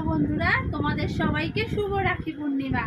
বন্ধুরা, তোমাদের সবাইকে শুভ রাখি পূর্ণিমা।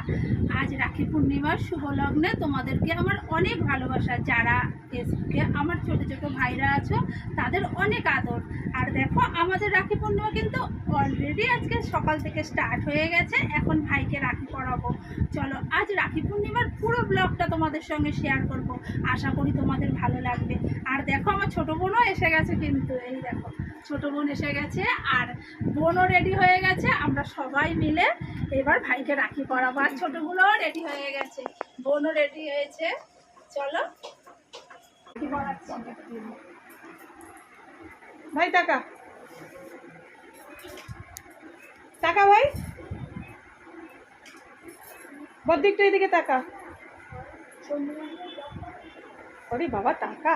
আজ রাখি পূর্ণিমার শুভ লগ্নে তোমাদেরকে আমার অনেক ভালোবাসা। যারা ফেসবুকে আমার ছোট ছোট ভাইরা আছো তাদের অনেক আদর। আর দেখো, আমাদের রাখি পূর্ণিমা কিন্তু অলরেডি আজকে সকাল থেকে স্টার্ট হয়ে গেছে। এখন ভাইকে রাখি পরাবো। চলো আজ রাখি পূর্ণিমার পুরো ব্লগটা তোমাদের সঙ্গে শেয়ার করব। আশা করি তোমাদের ভালো লাগবে। আর দেখো, আমার ছোট বোনও এসে গেছে, কিন্তু এই দেখো ছোট বোন এসে গেছে আর বোনও রেডি হয়ে গেছে। আমরা সবাই মিলে এবার ভাইকে রাখি পরাবো। আর ছোটগুলোও রেডি হয়ে গেছে, বোনও রেডি হয়েছে। চলো রাখি পরাচ্ছি। ভাই টাকা টাকা ভাই বদিকটা এদিকে টাকা। ওরে বাবা টাকা।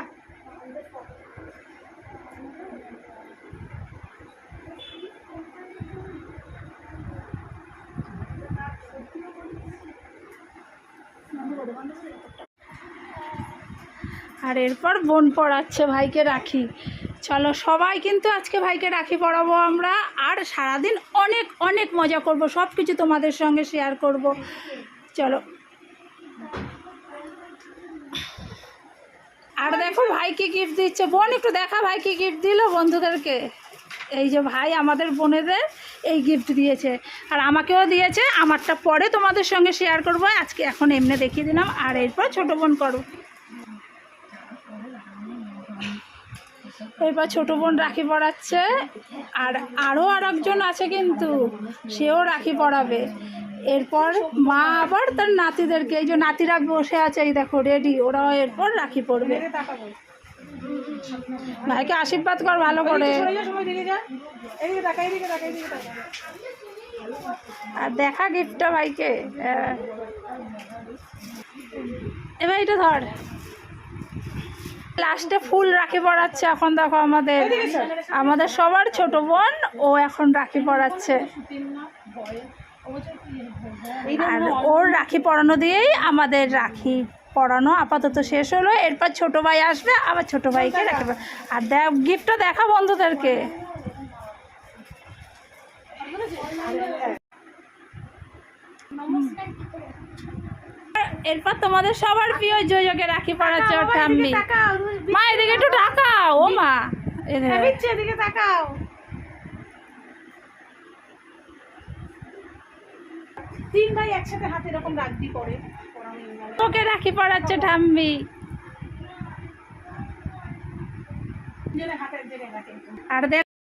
আর এরপর বোন পরাচ্ছে ভাইকে রাখি। চলো সবাই কিন্তু আজকে ভাইকে রাখি পরাবো আমরা। আর সারাদিন অনেক অনেক মজা করব, সব কিছু তোমাদের সঙ্গে শেয়ার করব। চলো। আর দেখো ভাইকে গিফট দিচ্ছে বোন, একটু দেখা ভাইকে গিফট দিল বন্ধুদেরকে। এই যে ভাই আমাদের বোনেদের এই গিফট দিয়েছে, আর আমাকেও দিয়েছে। আমারটা পরে তোমাদের সঙ্গে শেয়ার করব, আজকে এখন এমনি দেখিয়ে দিলাম। আর এরপর ছোট বোন করো। এরপর ছোট বোন রাখি পরাচ্ছে। আর আরও একজন আছে, কিন্তু সেও রাখি পরাবে। এরপর মা আবার তার নাতিদেরকে, এই যে নাতিরা বসে আছে এই দেখো রেডি, ওরাও এরপর রাখি পরবে। ভাইকে আশীর্বাদ কর ভালো করে। আর দেখা গিফটটা ভাইকে। এবার এটা ধর। লাস্টে ফুল রাখি পরাচ্ছে এখন। দেখো আমাদের সবার ছোট বোন, ও এখন রাখি পরাচ্ছে। আর ওর রাখি পরানো দিয়েই আমাদের রাখি পরানো আপাতত শেষ হলো। এরপর ছোট ভাই আসবে, আবার ছোট ভাইকে রাখি। আর দেখ গিফটটা দেখা বন্ধুদেরকে। এরপর তোমাদের সবার প্রিয় জয়কে রাখি পরাচ্ছে ওর ঠাম্মি। মা এদিকে একটু তাকাও। ও মা এদিকে তাকাও। তিন ভাই একসাথে হাতে এরকম রাখবি করে ওকে রাখি পরাচ্ছে ঠাম্মি। আর দেখ